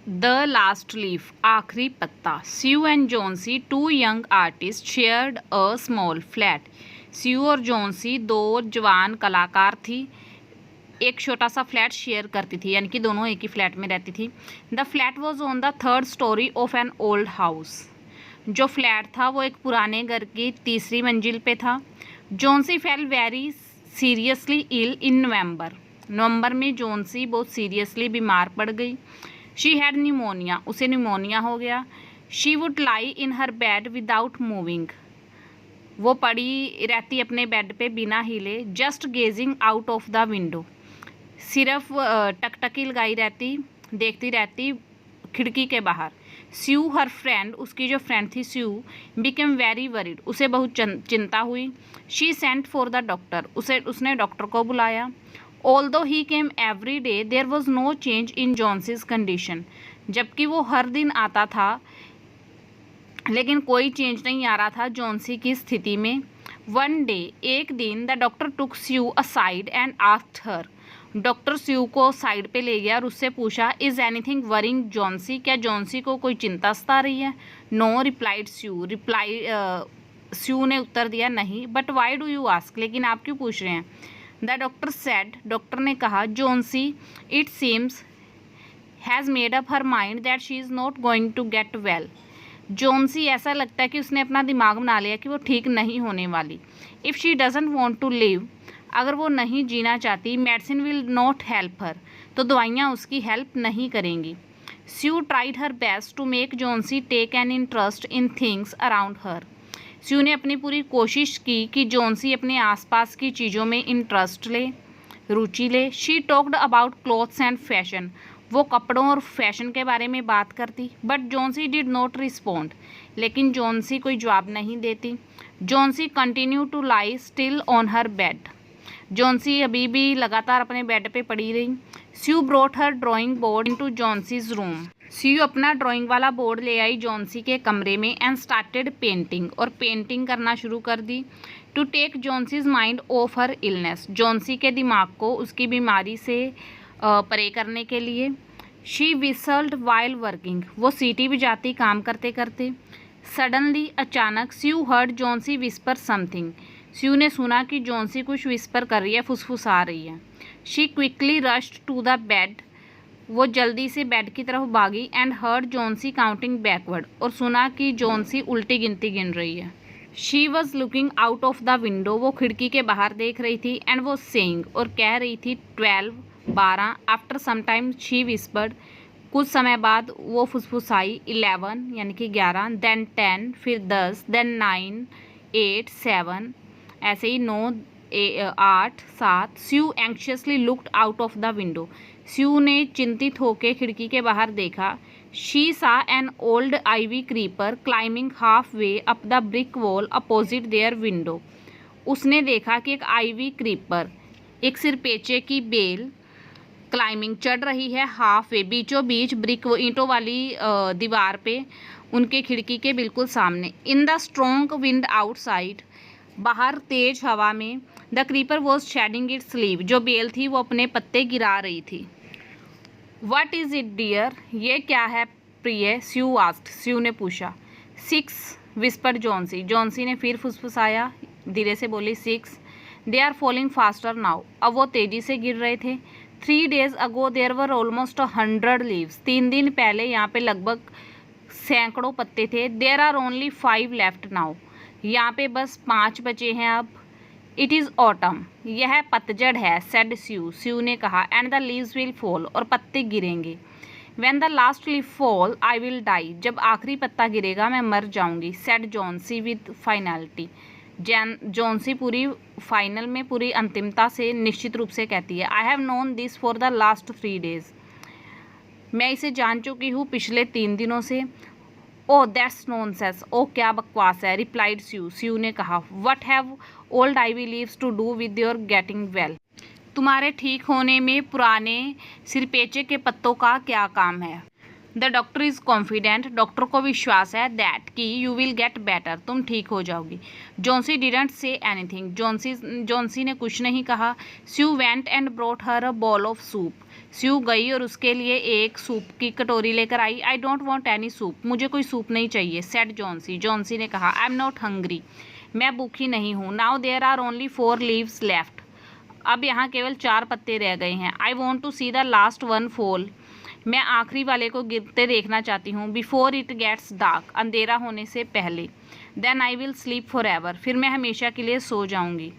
The last leaf, आखिरी पत्ता। Sue and Johnsy, two young artist, shared a small flat. Sue और Johnsy दो जवान कलाकार थी, एक छोटा सा फ्लैट शेयर करती थी, यानी कि दोनों एक ही फ्लैट में रहती थी। The flat was on the third story of an old house. जो फ्लैट था वो एक पुराने घर की तीसरी मंजिल पे था। Johnsy fell very seriously ill in November में जॉन्सी बहुत सीरियसली बीमार पड़ गई। शी हैड न्यूमोनिया, उसे न्यूमोनिया हो गया। She would lie in her bed without moving, वो पड़ी रहती अपने बेड पे बिना हिले। Just gazing out of the window, सिर्फ टकटकी लगाई रहती, देखती रहती खिड़की के बाहर। स्यू हर फ्रेंड, उसकी जो फ्रेंड थी स्यू, बिकेम वेरी वरीड, उसे बहुत चिंता हुई। She sent for the doctor, उसने डॉक्टर को बुलाया। Although he came every day there was no change in Johnsy's condition, जबकि वो हर दिन आता था लेकिन कोई चेंज नहीं आ रहा था जॉन्सी की स्थिति में। वन डे, एक दिन, the doctor took Sue aside and asked her, doctor Sue को साइड पे ले गया और उससे पूछा, इज़ एनीथिंग वरिंग जॉन्सी, क्या जॉन्सी को कोई चिंता सता रही है? नो रिप्लाइड स्यू, स्यू ने उत्तर दिया, नहीं। But why do you ask, लेकिन आप क्यों पूछ रहे हैं? द डॉक्टर सेड, डॉक्टर ने कहा, Johnsy it seems has made up her mind that she is not going to get well. Johnsy, ऐसा लगता है कि उसने अपना दिमाग बना लिया कि वो ठीक नहीं होने वाली। If she doesn't want to live, अगर वो नहीं जीना चाहती, medicine will not help her, तो दवाइयाँ उसकी हेल्प नहीं करेंगी। Sue tried her best to make Johnsy take an interest in things around her. Sue ने अपनी पूरी कोशिश की कि जॉन्सी अपने आसपास की चीज़ों में इंटरेस्ट ले, रुचि ले। She talked about clothes and fashion, वो कपड़ों और फैशन के बारे में बात करती। But Johnsy did not respond, लेकिन जॉन्सी कोई जवाब नहीं देती। Johnsy continue to lie still on her bed, Johnsy अभी भी लगातार अपने बेड पे पड़ी रही। Sue brought her drawing board into Johnsy's room, Sue अपना ड्राइंग वाला बोर्ड ले आई जॉन्सी के कमरे में एंड स्टार्टेड पेंटिंग, और पेंटिंग करना शुरू कर दी। To take Johnsy's mind off her illness, Johnsy के दिमाग को उसकी बीमारी से परे करने के लिए। शी विसल्ड वाइल वर्किंग, वो सीटी बजाती काम करते करते। सडनली, अचानक, स्यू हर्ड जॉन्सी विस्पर समथिंग, स्यू ने सुना कि जॉन्सी कुछ विस्पर कर रही है, फुसफुसा रही है। She quickly rushed to the bed, वो जल्दी से बेड की तरफ भागी। And heard Johnsy counting backward, और सुना कि जॉन्सी उल्टी गिनती गिन रही है। She was looking out of the window, वो खिड़की के बाहर देख रही थी। एंड वो सेइंग, और कह रही थी, 12, 12। After some time she whispered, कुछ समय बाद वो फुसफुसाई, 11 यानी कि 11, देन 10, फिर 10, देन 9, 8, 7, ऐसे ही 9, 8, 7। Sue anxiously looked out of the window, Sue ने चिंतित होकर खिड़की के बाहर देखा। She saw an old ivy creeper climbing half way up the brick wall opposite their window, उसने देखा कि एक आईवी क्रीपर, एक सिरपेचे की बेल, क्लाइंबिंग चढ़ रही है हाफ वे, बीचों बीच ब्रिक ईंटों वाली दीवार पे, उनके खिड़की के बिल्कुल सामने। In the strong wind outside, बाहर तेज हवा में। The creeper was shedding its leave, जो बेल थी वो अपने पत्ते गिरा रही थी। वट इज़ इट डियर, ये क्या है प्रिय? स्यू आस्क्ड, स्यू ने पूछा। 6, विस्पर जॉन्सी, जॉन्सी ने फिर फुसफुसाया, धीरे से बोली, 6। They are falling faster now, अब वो तेज़ी से गिर रहे थे। 3 days ago there were almost 100 leaves, 3 दिन पहले यहाँ पे लगभग सैकड़ों पत्ते थे। There are only 5 left now, यहाँ पे बस 5 बचे हैं अब। इट इज़ ऑटम, यह पतझड़ है, सेड स्यू, स्यू ने कहा। And the leaves will fall, और पत्ते गिरेंगे। When the last leave fall I will die, जब आखिरी पत्ता गिरेगा मैं मर जाऊंगी, said Johnsy with finality, Johnsy पूरी फाइनल में, पूरी अंतिमता से, निश्चित रूप से कहती है। I have known this for the last 3 days, मैं इसे जान चुकी हूँ पिछले 3 दिनों से। ओह दैट्स नॉनसेंस, ओ क्या बकवास है, रिप्लाइड स्यू, स्यू ने कहा। What have old ivy leaves to do with your getting well, तुम्हारे ठीक होने में पुराने सिरपेचे के पत्तों का क्या काम है? The doctor is confident, doctor को विश्वास है, दैट कि यू विल गेट बेटर, तुम ठीक हो जाओगी। Johnsy didn't say anything, Johnsy ने कुछ नहीं कहा। Sue went and brought her a bowl of soup, Sue गई और उसके लिए एक सूप की कटोरी लेकर आई। I don't want any soup, मुझे कोई सूप नहीं चाहिए, सेड जॉन्सी। जॉन्सी ने कहा, आई एम नॉट हंग्री, मैं भूखी नहीं हूँ। Now there are only 4 leaves left, अब यहाँ केवल 4 पत्ते रह गए हैं। I want to see the last one fall, मैं आखिरी वाले को गिरते देखना चाहती हूँ। बिफोर इट गेट्स डार्क, अंधेरा होने से पहले। Then I will sleep for ever, फिर मैं हमेशा के लिए सो जाऊँगी।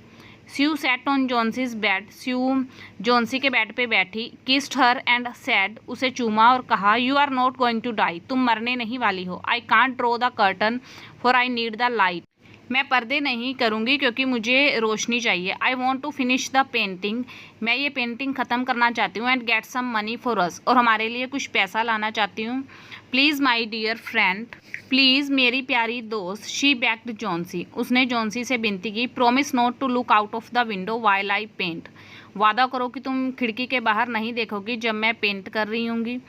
Sue sat on Johnsy's bed, Sue Johnsy के बेड पे बैठी। किस्ड हर एंड सैड, उसे चूमा और कहा, you are not going to die, तुम मरने नहीं वाली हो। I can't draw the curtain for I need the light, मैं पर्दे नहीं करूँगी क्योंकि मुझे रोशनी चाहिए। I want to finish the painting, मैं ये पेंटिंग ख़त्म करना चाहती हूँ। And get some money for us, और हमारे लिए कुछ पैसा लाना चाहती हूँ। Please my dear friend, please मेरी प्यारी दोस्त। शी बेग्ड जॉन्सी, उसने जॉन्सी से विनती की। Promise not to look out of the window while I paint, वादा करो कि तुम खिड़की के बाहर नहीं देखोगी जब मैं पेंट कर रही होंगी।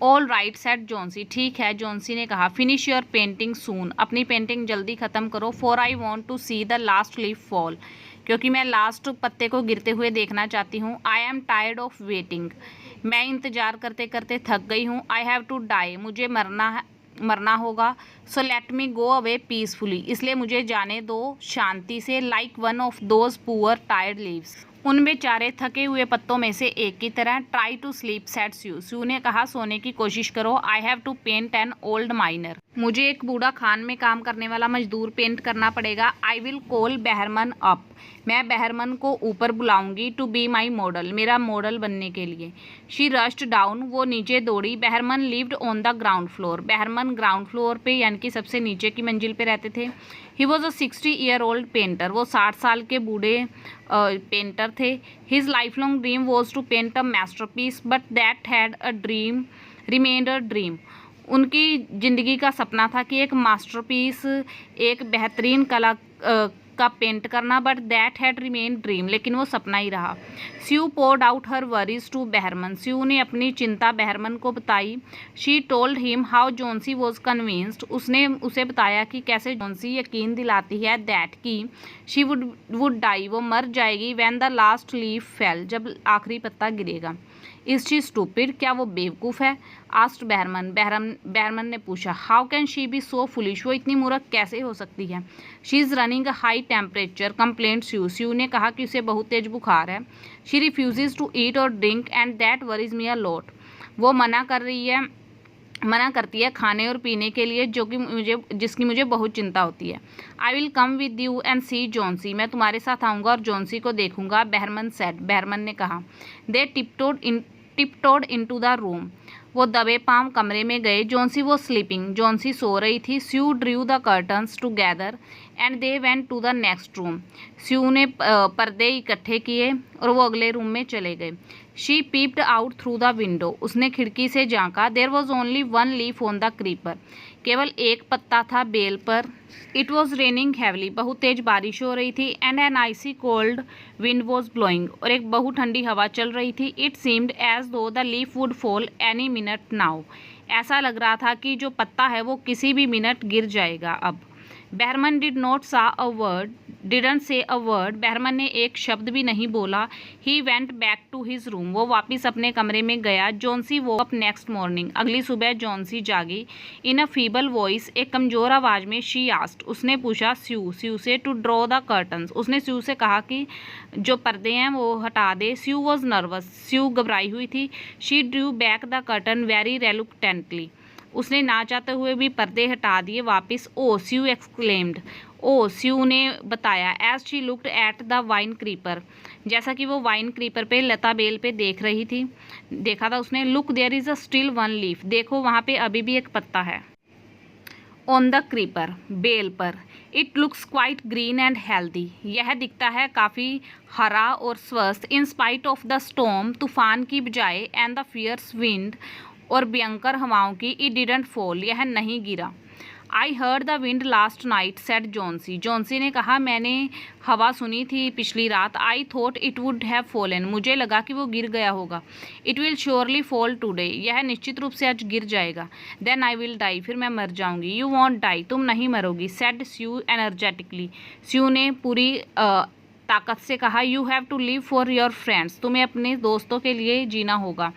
ऑल राइट सेड जॉन्सी, ठीक है जॉन्सी ने कहा। फिनिश योर पेंटिंग सून, अपनी पेंटिंग जल्दी ख़त्म करो। For I want to see the last leaf fall, क्योंकि मैं लास्ट पत्ते को गिरते हुए देखना चाहती हूँ। I am tired of waiting, मैं इंतज़ार करते करते थक गई हूँ। आई हैव टू डाई, मुझे मरना होगा। So let me go away peacefully, इसलिए मुझे जाने दो शांति से। Like one of those poor tired leaves, उन बेचारे थके हुए पत्तों में से एक की तरह। Try to sleep said Sue, Sue ने कहा सोने की कोशिश करो। I have to paint an old miner, मुझे एक बूढ़ा खान में काम करने वाला मजदूर पेंट करना पड़ेगा। I will call Behrman up, मैं बहरमन को ऊपर बुलाऊंगी। टू बी माई मॉडल, मेरा मॉडल बनने के लिए। शी रश्ड डाउन, वो नीचे दौड़ी। Behrman lived on the ground floor, Behrman ground floor पे यानी कि सबसे नीचे की मंजिल पे रहते थे। He was a 60-year-old painter, वो 60 साल के बूढ़े पेंटर थे। His lifelong dream was to paint a masterpiece, but that had a dream remained a dream, उनकी ज़िंदगी का सपना था कि एक मास्टरपीस, एक बेहतरीन कला का पेंट करना, but that had remain dream, लेकिन वो सपना ही रहा। Sue poured out her worries to Behrman, Sue ने अपनी चिंता बहरमन को बताई। She told him how Johnsy was convinced, उसने उसे बताया कि कैसे जॉन्सी यकीन दिलाती है दैट कि शी वुड डाई, वो मर जाएगी। When the last leaf fail, जब आखिरी पत्ता गिरेगा। इज शी स्टूपिड, क्या वो बेवकूफ़ है? आस्ट बहरमन ने पूछा। How can she be so foolish, वो इतनी मूर्ख कैसे हो सकती है? She is running a high temperature complained Sue, Sue ने कहा कि उसे बहुत तेज बुखार है। शी रिफ्यूजेज टू ईट और drink and that worries me a lot, वो मना करती है खाने और पीने के लिए, जिसकी मुझे बहुत चिंता होती है। I will come with you and see Johnsy, मैं तुम्हारे साथ आऊँगा और जॉन्सी को देखूंगा। बहरमन सेड, बहरमन ने कहा। दे टिपटोड इनटू द रूम, वो दबे पांव कमरे में गए। जॉन्सी वो स्लीपिंग, जॉन्सी सो रही थी। Sue drew the curtains together and they went to the next room, Sue ने पर्दे इकट्ठे किए और वो अगले रूम में चले गए। She peeped out through the window, उसने खिड़की से झांका। There was only one leaf on the creeper, केवल एक पत्ता था बेल पर। इट वॉज रेनिंग हैवली, बहुत तेज बारिश हो रही थी। And an icy cold wind was blowing, और एक बहुत ठंडी हवा चल रही थी। It seemed as though the leaf would fall any minute now, ऐसा लग रहा था कि जो पत्ता है वो किसी भी मिनट गिर जाएगा अब। बहरमन डिडंट से अ वर्ड, बहरमन ने एक शब्द भी नहीं बोला। He went back to his room, वो वापस अपने कमरे में गया। Johnsy woke up next morning, अगली सुबह जॉन्सी जागी। इन अ फीबल वॉइस, एक कमज़ोर आवाज़ में। शी आस्क्ड, उसने पूछा स्यू से टू ड्रॉ द कर्टन्स, उसने स्यू से कहा कि जो पर्दे हैं वो हटा दे। स्यू वॉज नर्वस, स्यू घबराई हुई थी। She drew back the curtain very reluctantly, उसने ना चाहते हुए भी पर्दे हटा दिए वापस। ओ स्यू एक्सक्लेम्ड, ओ स्यू ने बताया। As she looked at the vine creeper, जैसा कि वो वाइन क्रीपर पे लता बेल पे देखा था उसने। Look there is a still one leaf, देखो वहाँ पे अभी भी एक पत्ता है। ऑन द क्रीपर, बेल पर। It looks quite green and healthy, यह दिखता है काफ़ी हरा और स्वस्थ। In spite of the storm, तूफान की बजाय, एंड द फियर्स विंड, और भयंकर हवाओं की। इट डिडंट फॉल, यह नहीं गिरा। I heard the wind last night said Johnsy, Johnsy ने कहा मैंने हवा सुनी थी पिछली रात। I thought it would have fallen, मुझे लगा कि वो गिर गया होगा। It will surely fall today, यह निश्चित रूप से आज गिर जाएगा। देन आई विल डाई, फिर मैं मर जाऊंगी। यू वॉन्ट डाई, तुम नहीं मरोगी, सेड स्यू एनर्जेटिकली, स्यू ने पूरी ताकत से कहा, you have to live for your friends, तुम्हें अपने दोस्तों के लिए जीना होगा।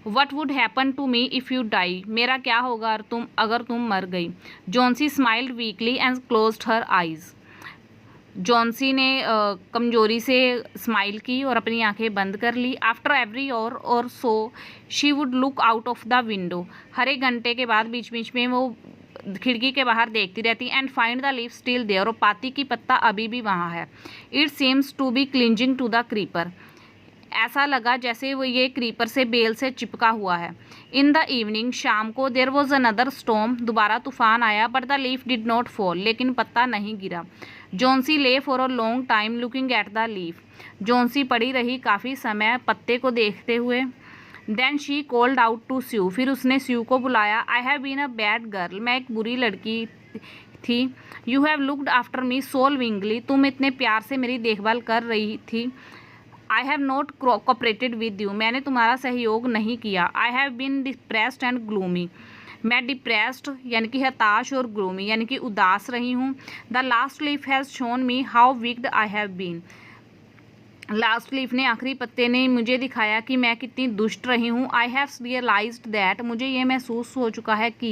What would happen to me if you die, मेरा क्या होगा अगर तुम मर गई। Johnsy smiled weakly and closed her eyes, Johnsy ने कमजोरी से स्माइल की और अपनी आंखें बंद कर ली। After every hour so she would look out of the window, हर एक घंटे के बाद बीच बीच में वो खिड़की के बाहर देखती रहती। And find the leaf still there, और पाती की पत्ता अभी भी वहाँ है। It seems to be clinging to the creeper, ऐसा लगा जैसे वो ये क्रीपर से बेल से चिपका हुआ है। इन द इवनिंग, शाम को, देयर वॉज अनदर स्टॉर्म, दोबारा तूफान आया। But the leaf did not fall, लेकिन पत्ता नहीं गिरा। Johnsy lay for a long time looking at the leaf, Johnsy पड़ी रही काफ़ी समय पत्ते को देखते हुए। Then she called out to Sue, फिर उसने स्यू को बुलाया। I have been a bad girl, मैं एक बुरी लड़की थी। You have looked after me so lovingly, तुम इतने प्यार से मेरी देखभाल कर रही थी। I have not cooperated with you, मैंने तुम्हारा सहयोग नहीं किया। I have been depressed and gloomy, मैं डिप्रेस्ड यानी कि हताश और ग्लूमी यानी कि उदास रही हूँ। The last leaf has shown me how wicked I have been, last leaf ने, आखिरी पत्ते ने मुझे दिखाया कि मैं कितनी दुष्ट रही हूँ। आई हैव रियलाइज्ड दैट, मुझे ये महसूस हो चुका है कि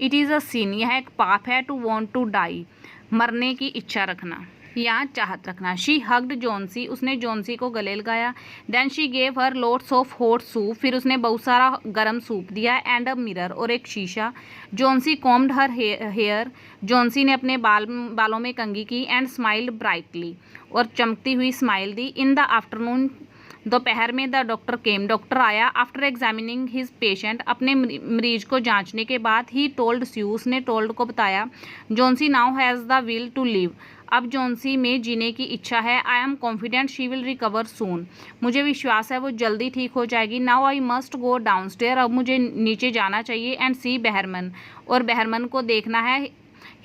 इट इज़ अ सिन, यह एक पाप है। टू वॉन्ट टू डाई, मरने की इच्छा रखना या चाहत रखना। शी हग्ड जॉन्सी, उसने जॉन्सी को गले लगाया। Then she gave her lots of hot soup, फिर उसने बहुत सारा गर्म सूप दिया। एंड अ मिरर, और एक शीशा। Johnsy combed her hair, Johnsy ने अपने बालों में कंघी की। एंड स्माइल्ड ब्राइटली, और चमकती हुई smile the. In the afternoon, दोपहर में, द डॉक्टर केम, डॉक्टर आया। आफ्टर एग्जामिनिंग हिज पेशेंट, अपने मरीज को जांचने के बाद। ही टोल्ड स्यू, उसने टोल्ड को बताया। Johnsy now has the will to live, अब जॉन्सी में जीने की इच्छा है। I am confident she will recover soon, मुझे विश्वास है वो जल्दी ठीक हो जाएगी। Now I must go downstair, अब मुझे नीचे जाना चाहिए। एंड सी बहरमन, और बहरमन को देखना है।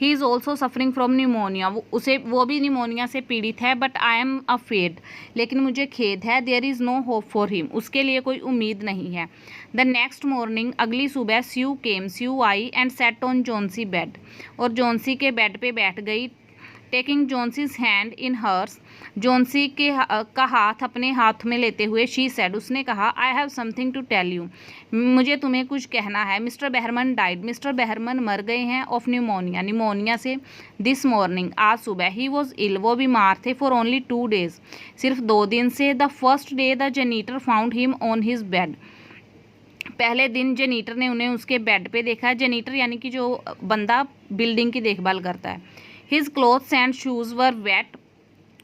He is also suffering from pneumonia, वो भी निमोनिया से पीड़ित है। बट आई एम अफेड, लेकिन मुझे खेद है। There is no hope for him, उसके लिए कोई उम्मीद नहीं है। द नेक्स्ट मॉर्निंग, अगली सुबह, स्यू केम, स्यू आई and sat on Johnsy bed, और जॉन्सी के बेड पे बैठ गई। Taking Johnsy's hand in hers, Johnsy का हाथ अपने हाथ में लेते हुए। शी सेड, उसने कहा, I have something to tell you, मुझे तुम्हें कुछ कहना है। Mister Behrman died, Mister Behrman मर गए हैं। ऑफ न्यूमोनिया, निमोनिया से। दिस मॉर्निंग, आज सुबह। ही वॉज इल, वो बीमार थे। फॉर ओनली 2 days, सिर्फ 2 दिन से। The first day the janitor found him on his bed, पहले दिन जेनीटर ने उन्हें उसके बेड पे देखा। जेनीटर यानी कि जो बंदा बिल्डिंग की देखभाल करता है। His clothes and shoes were wait,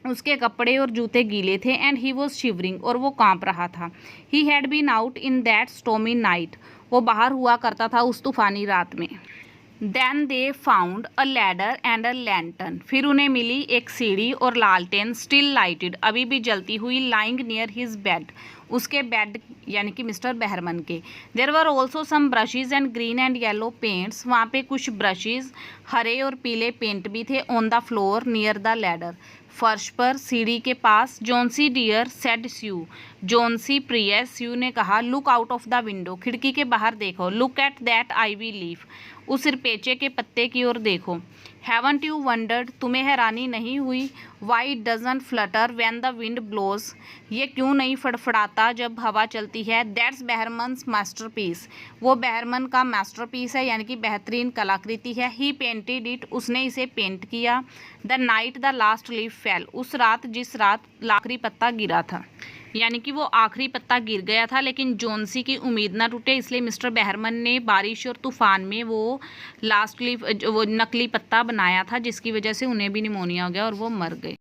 उसके कपड़े और जूते गीले थे। एंड ही वॉज शिवरिंग, और वो कांप रहा था। He had been out in that stormy night, वो बाहर हुआ करता था उस तूफानी रात में। Then they found a ladder and a lantern, फिर उन्हें मिली एक सीढ़ी और लालटेन, स्टिल लाइटेड, अभी भी जलती हुई। लाइंग नियर हिज बेड, उसके बेड यानी कि मिस्टर बहरमन के। There were also some brushes and green and yellow paints, वहाँ पे कुछ ब्रशेज, हरे और पीले पेंट भी थे। On the floor near the ladder, फर्श पर, सीढ़ी के पास। Johnsy dear, said Sue, Johnsy प्रिय, स्यू ने कहा। Look out of the window, खिड़की के बाहर देखो। Look at that ivy leaf, उस सिरपेचे के पत्ते की ओर देखो। हैवंट यू वंडर्ड, तुम्हें हैरानी नहीं हुई। Why doesn't flutter when the wind blows, ये क्यों नहीं फड़फड़ाता जब हवा चलती है। दैट्स बहरमन्स मास्टरपीस, वो बहरमन का मास्टरपीस है यानी कि बेहतरीन कलाकृति है। ही पेंटेड इट, उसने इसे पेंट किया। The night the last leaf fail, उस रात जिस रात आखिरी पत्ता गिरा था, यानी कि वो आखिरी पत्ता गिर गया था। लेकिन जॉन्सी की उम्मीद ना टूटे, इसलिए मिस्टर बहरमन ने बारिश और तूफान में वो लास्ट लीफ, वो नकली पत्ता बनाया था, जिसकी वजह से उन्हें भी निमोनिया हो गया और वो मर गए।